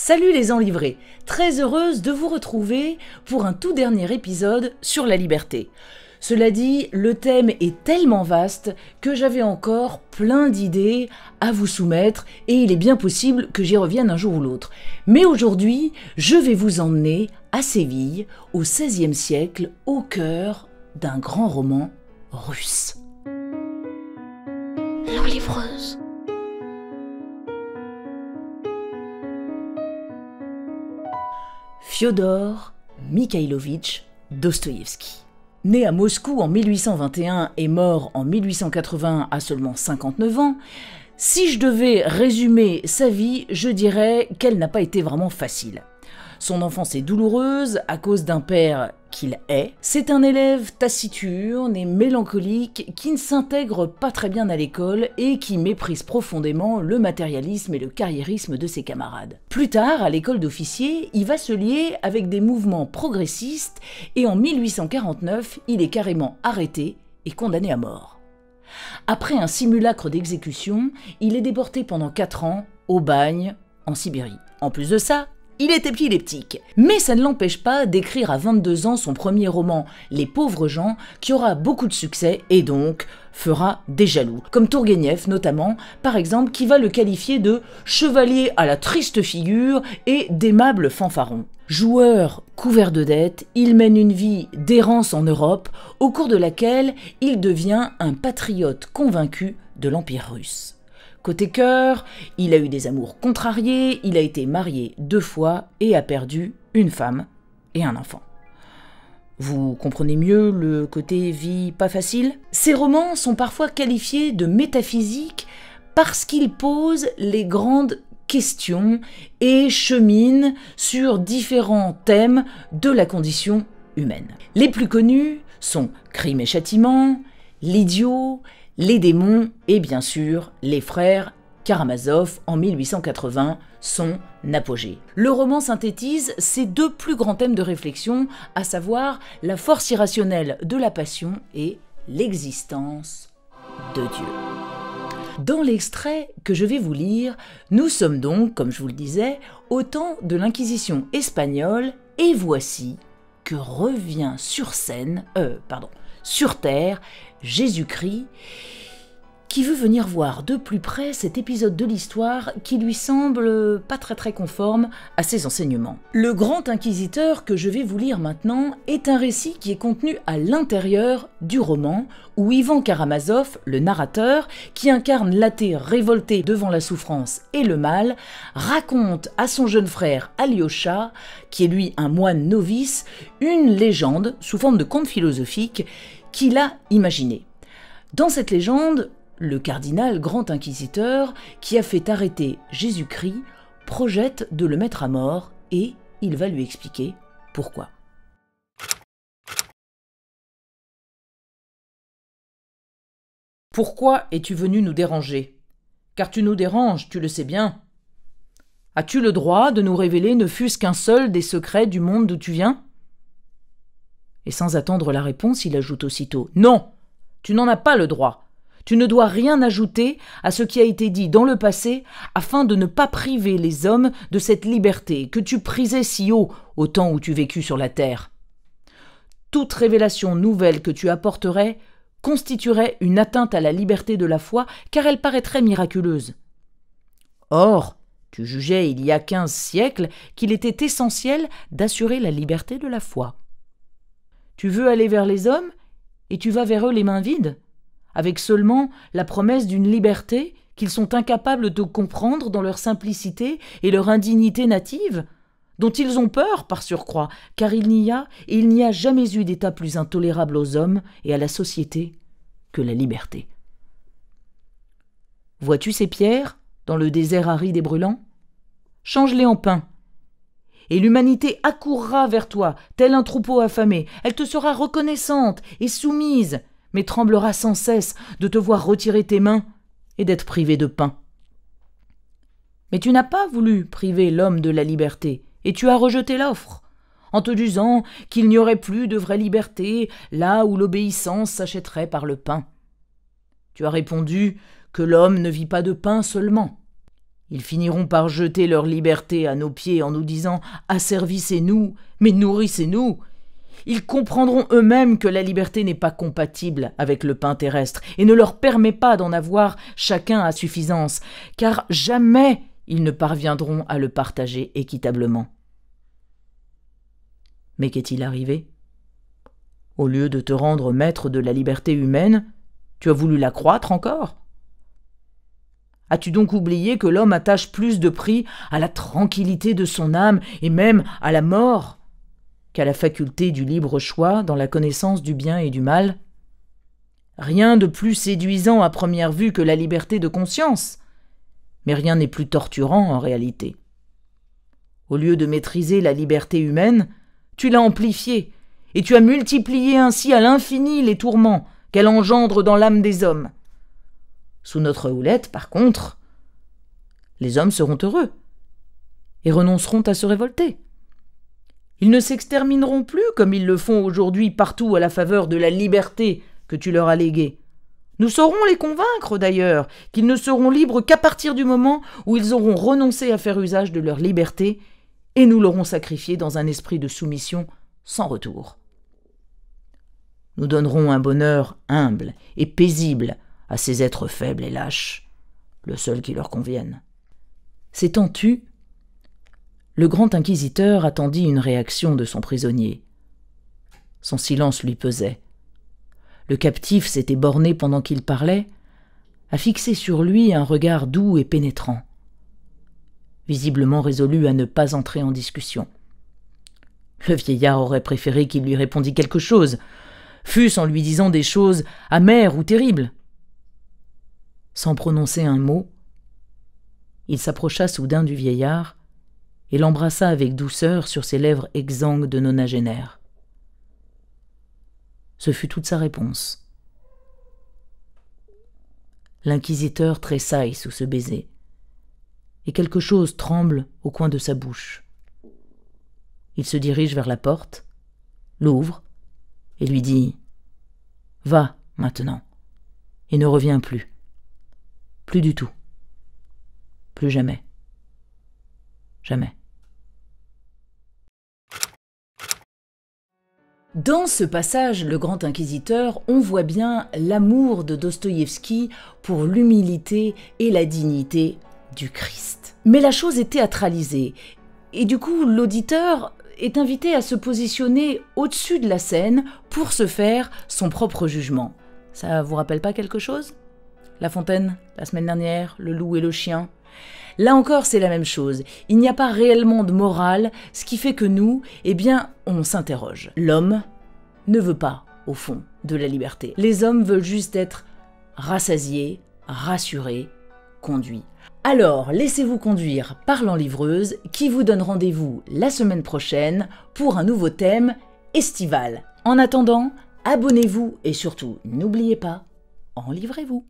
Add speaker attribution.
Speaker 1: Salut les enlivrés, très heureuse de vous retrouver pour un tout dernier épisode sur la liberté. Cela dit, le thème est tellement vaste que j'avais encore plein d'idées à vous soumettre et il est bien possible que j'y revienne un jour ou l'autre. Mais aujourd'hui, je vais vous emmener à Séville, au XVIe siècle, au cœur d'un grand roman russe.
Speaker 2: L'enlivreuse.
Speaker 1: Fyodor Mikhailovitch Dostoïevski. Né à Moscou en 1821 et mort en 1880 à seulement 59 ans, si je devais résumer sa vie, je dirais qu'elle n'a pas été vraiment facile. Son enfance est douloureuse à cause d'un père qu'il hait. C'est un élève taciturne et mélancolique qui ne s'intègre pas très bien à l'école et qui méprise profondément le matérialisme et le carriérisme de ses camarades. Plus tard, à l'école d'officiers, il va se lier avec des mouvements progressistes et en 1849, il est carrément arrêté et condamné à mort. Après un simulacre d'exécution, il est déporté pendant 4 ans au bagne en Sibérie. En plus de ça, il est épileptique. Mais ça ne l'empêche pas d'écrire à 22 ans son premier roman, Les pauvres gens, qui aura beaucoup de succès et donc fera des jaloux. Comme Tourgueniev notamment, par exemple, qui va le qualifier de chevalier à la triste figure et d'aimable fanfaron. Joueur couvert de dettes, il mène une vie d'errance en Europe, au cours de laquelle il devient un patriote convaincu de l'Empire russe. Côté cœur, il a eu des amours contrariés, il a été marié 2 fois et a perdu une femme et un enfant. Vous comprenez mieux le côté vie pas facile ? Ces romans sont parfois qualifiés de métaphysiques parce qu'ils posent les grandes questions et cheminent sur différents thèmes de la condition humaine. Les plus connus sont Crime et Châtiment, L'idiot, Les démons et bien sûr les frères Karamazov en 1880, son apogée. Le roman synthétise ces 2 plus grands thèmes de réflexion, à savoir la force irrationnelle de la passion et l'existence de Dieu. Dans l'extrait que je vais vous lire, nous sommes donc, comme je vous le disais, au temps de l'Inquisition espagnole et voici que revient sur terre, Jésus-Christ, qui veut venir voir de plus près cet épisode de l'histoire qui lui semble pas très conforme à ses enseignements. Le grand inquisiteur que je vais vous lire maintenant est un récit qui est contenu à l'intérieur du roman, où Ivan Karamazov, le narrateur, qui incarne l'athée révolté devant la souffrance et le mal, raconte à son jeune frère Alyosha, qui est lui un moine novice, une légende sous forme de conte philosophique qu'il a imaginée. Dans cette légende, le cardinal grand inquisiteur, qui a fait arrêter Jésus-Christ, projette de le mettre à mort et il va lui expliquer pourquoi. Pourquoi es-tu venu nous déranger ? Car tu nous déranges, tu le sais bien. As-tu le droit de nous révéler ne fût-ce qu'un seul des secrets du monde d'où tu viens ? Et sans attendre la réponse, il ajoute aussitôt « Non, tu n'en as pas le droit. Tu ne dois rien ajouter à ce qui a été dit dans le passé afin de ne pas priver les hommes de cette liberté que tu prisais si haut au temps où tu vécus sur la terre. Toute révélation nouvelle que tu apporterais constituerait une atteinte à la liberté de la foi car elle paraîtrait miraculeuse. Or, tu jugeais il y a 15 siècles qu'il était essentiel d'assurer la liberté de la foi. Tu veux aller vers les hommes et tu vas vers eux les mains vides, avec seulement la promesse d'une liberté qu'ils sont incapables de comprendre dans leur simplicité et leur indignité native, dont ils ont peur par surcroît, car il n'y a jamais eu d'état plus intolérable aux hommes et à la société que la liberté. Vois-tu ces pierres dans le désert aride et brûlant ? Change-les en pain. Et l'humanité accourra vers toi, tel un troupeau affamé. Elle te sera reconnaissante et soumise, mais tremblera sans cesse de te voir retirer tes mains et d'être privé de pain. Mais tu n'as pas voulu priver l'homme de la liberté, et tu as rejeté l'offre, en te disant qu'il n'y aurait plus de vraie liberté là où l'obéissance s'achèterait par le pain. Tu as répondu que l'homme ne vit pas de pain seulement. Ils finiront par jeter leur liberté à nos pieds en nous disant « Asservissez-nous, mais nourrissez-nous ». Ils comprendront eux-mêmes que la liberté n'est pas compatible avec le pain terrestre et ne leur permet pas d'en avoir chacun à suffisance, car jamais ils ne parviendront à le partager équitablement. Mais qu'est-il arrivé? Au lieu de te rendre maître de la liberté humaine, tu as voulu l'accroître encore? As-tu donc oublié que l'homme attache plus de prix à la tranquillité de son âme et même à la mort qu'à la faculté du libre choix dans la connaissance du bien et du mal? Rien de plus séduisant à première vue que la liberté de conscience, mais rien n'est plus torturant en réalité. Au lieu de maîtriser la liberté humaine, tu l'as amplifiée, et tu as multiplié ainsi à l'infini les tourments qu'elle engendre dans l'âme des hommes. Sous notre houlette, par contre, les hommes seront heureux et renonceront à se révolter. Ils ne s'extermineront plus comme ils le font aujourd'hui partout à la faveur de la liberté que tu leur as léguée. Nous saurons les convaincre d'ailleurs qu'ils ne seront libres qu'à partir du moment où ils auront renoncé à faire usage de leur liberté et nous l'aurons sacrifié dans un esprit de soumission sans retour. Nous donnerons un bonheur humble et paisible à ces êtres faibles et lâches, le seul qui leur convienne. S'étant tu, le grand inquisiteur attendit une réaction de son prisonnier. Son silence lui pesait. Le captif s'était borné pendant qu'il parlait à fixer sur lui un regard doux et pénétrant, visiblement résolu à ne pas entrer en discussion. Le vieillard aurait préféré qu'il lui répondît quelque chose, fût-ce en lui disant des choses amères ou terribles. Sans prononcer un mot, il s'approcha soudain du vieillard et l'embrassa avec douceur sur ses lèvres exsangues de nonagénaire. Ce fut toute sa réponse. L'inquisiteur tressaille sous ce baiser, et quelque chose tremble au coin de sa bouche. Il se dirige vers la porte, l'ouvre, et lui dit « Va, maintenant, et ne reviens plus. Plus du tout. Plus jamais. Jamais. » Dans ce passage, le grand inquisiteur, on voit bien l'amour de Dostoïevski pour l'humilité et la dignité du Christ. Mais la chose est théâtralisée, et du coup l'auditeur est invité à se positionner au-dessus de la scène pour se faire son propre jugement. Ça vous rappelle pas quelque chose? La Fontaine, la semaine dernière, le loup et le chien. Là encore, c'est la même chose. Il n'y a pas réellement de morale, ce qui fait que nous, on s'interroge. L'homme ne veut pas, au fond, de la liberté. Les hommes veulent juste être rassasiés, rassurés, conduits. Alors, laissez-vous conduire par l'enlivreuse qui vous donne rendez-vous la semaine prochaine pour un nouveau thème estival. En attendant, abonnez-vous et surtout, n'oubliez pas, enlivrez-vous.